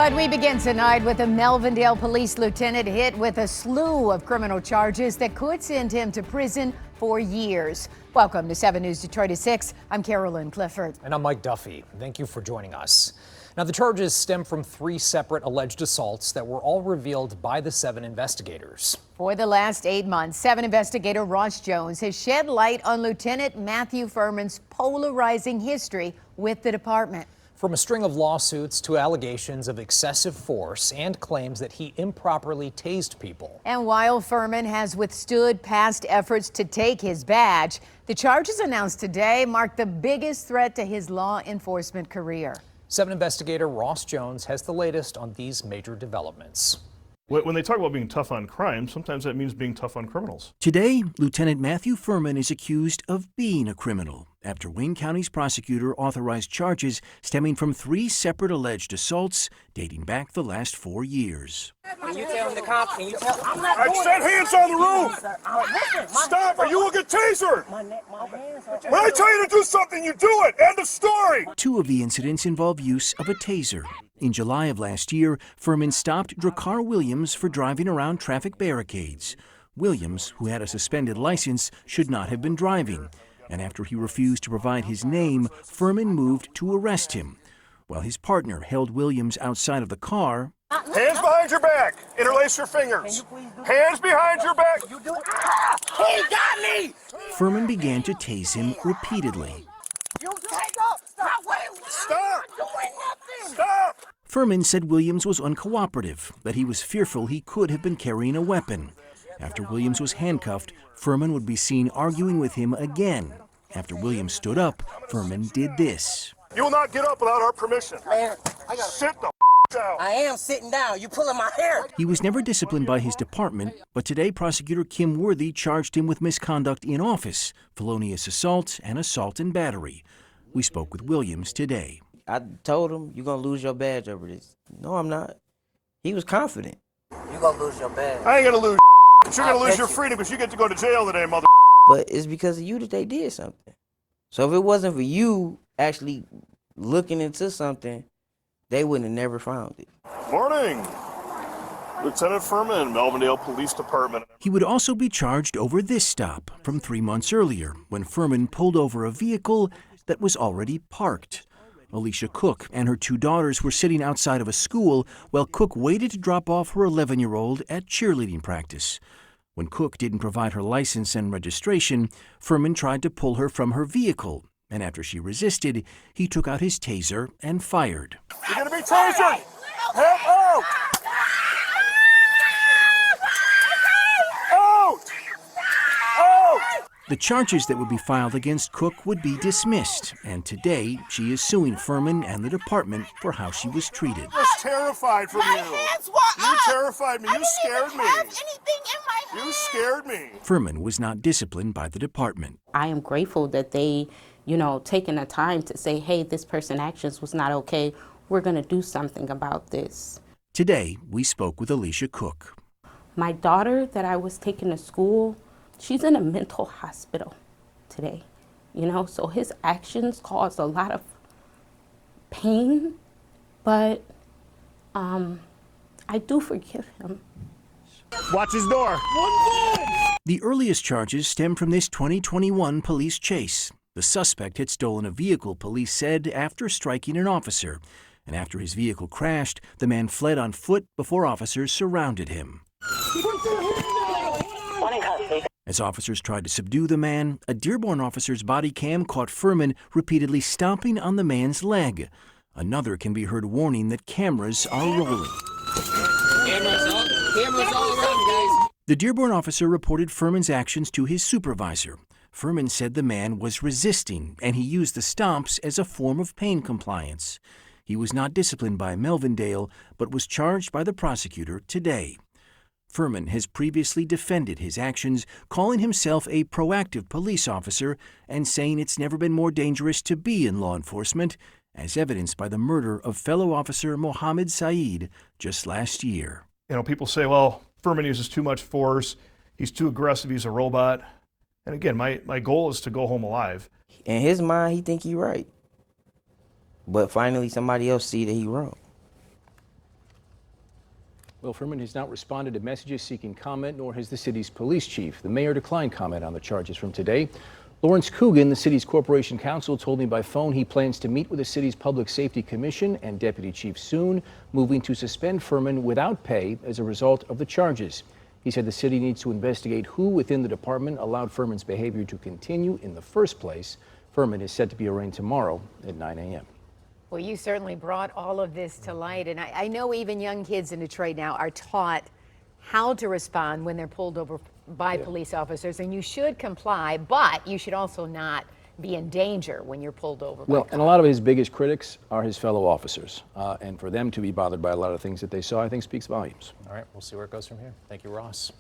But we begin tonight with a Melvindale police lieutenant hit with a slew of criminal charges that could send him to prison for years. Welcome to 7 News Detroit at 6. I'm Carolyn Clifford. And I'm Mike Duffy. Thank you for joining us. Now, the charges stem from 3 separate alleged assaults that were all revealed by the 7 investigators. For the last 8 months, 7 investigator Ross Jones has shed light on Lieutenant Matthew Furman's polarizing history with the department. From a string of lawsuits to allegations of excessive force and claims that he improperly tased people. And while Furman has withstood past efforts to take his badge, the charges announced today mark the biggest threat to his law enforcement career. 7 investigator Ross Jones has the latest on these major developments. When they talk about being tough on crime, sometimes that means being tough on criminals. Today, Lieutenant Matthew Furman is accused of being a criminal after Wayne County's prosecutor authorized charges stemming from 3 separate alleged assaults dating back the last 4 years. Can you tell him to calm? Can you tell him? I said hands on the roof! Stop or you will get tasered! When I tell you to do something, you do it! End of story! 2 of the incidents involve use of a taser. In July of last year, Furman stopped Dracar Williams for driving around traffic barricades. Williams, who had a suspended license, should not have been driving. And after he refused to provide his name, Furman moved to arrest him. While his partner held Williams outside of the car. Hands behind your back. Interlace your fingers. Hands behind your back. He got me! Furman began to tase him repeatedly. You take up! Stop! Nothing! Stop! Furman said Williams was uncooperative, that he was fearful he could have been carrying a weapon. After Williams was handcuffed, Furman would be seen arguing with him again. After Williams stood up, Furman did this. You will not get up without our permission. Man, Sit the down. I am sitting down. You pulling my hair. He was never disciplined by his department, but today prosecutor Kim Worthy charged him with misconduct in office, felonious assault, and assault and battery. We spoke with Williams today. I told him, you're going to lose your badge over this. No, I'm not. He was confident. You gonna lose your badge. I ain't gonna lose but you're gonna lose your freedom because you get to go to jail today, mother. But it's because of you that they did something. So if it wasn't for you actually looking into something, they wouldn't have never found it. Morning. Lieutenant Furman, Melvindale Police Department. He would also be charged over this stop from 3 months earlier when Furman pulled over a vehicle that was already parked. Alicia Cook and her 2 daughters were sitting outside of a school while Cook waited to drop off her 11-year-old at cheerleading practice. When Cook didn't provide her license and registration, Furman tried to pull her from her vehicle, and after she resisted, he took out his taser and fired. You're gonna be tasered! Help out! Out! Out! The charges that would be filed against Cook would be dismissed, and today she is suing Furman and the department for how she was treated. I was terrified from you. You terrified me. You scared me. You scared me. Furman was not disciplined by the department. I am grateful that they, taking the time to say, hey, this person's actions was not okay. We're going to do something about this. Today, we spoke with Alicia Cook. My daughter that I was taking to school, she's in a mental hospital today, so his actions caused a lot of pain, but I do forgive him. Watch his door. The earliest charges stem from this 2021 police chase. The suspect had stolen a vehicle, police said, after striking an officer. And after his vehicle crashed, the man fled on foot before officers surrounded him. As officers tried to subdue the man, a Dearborn officer's body cam caught Furman repeatedly stomping on the man's leg. Another can be heard warning that cameras are rolling. Cameras all around, guys. The Dearborn officer reported Furman's actions to his supervisor. Furman said the man was resisting, and he used the stomps as a form of pain compliance. He was not disciplined by Melvindale, but was charged by the prosecutor today. Furman has previously defended his actions, calling himself a proactive police officer and saying it's never been more dangerous to be in law enforcement, as evidenced by the murder of fellow officer Mohammed Saeed just last year. People say, well, Furman uses too much force. He's too aggressive. He's a robot. And again, my goal is to go home alive. In his mind, he think he right. But finally, somebody else see that he wrong. Well, Furman has not responded to messages seeking comment, nor has the city's police chief. The mayor declined comment on the charges from today. Lawrence Coogan, the city's corporation counsel, told me by phone he plans to meet with the city's Public Safety Commission and deputy chief soon, moving to suspend Furman without pay as a result of the charges. He said the city needs to investigate who within the department allowed Furman's behavior to continue in the first place. Furman is set to be arraigned tomorrow at 9 a.m. Well, you certainly brought all of this to light, and I know even young kids in Detroit now are taught how to respond when they're pulled over by police officers, and you should comply, but you should also not be in danger when you're pulled over by Well, cops. and a lot of his biggest critics are his fellow officers, and for them to be bothered by a lot of things that they saw, I think speaks volumes. All right, we'll see where it goes from here. Thank you, Ross.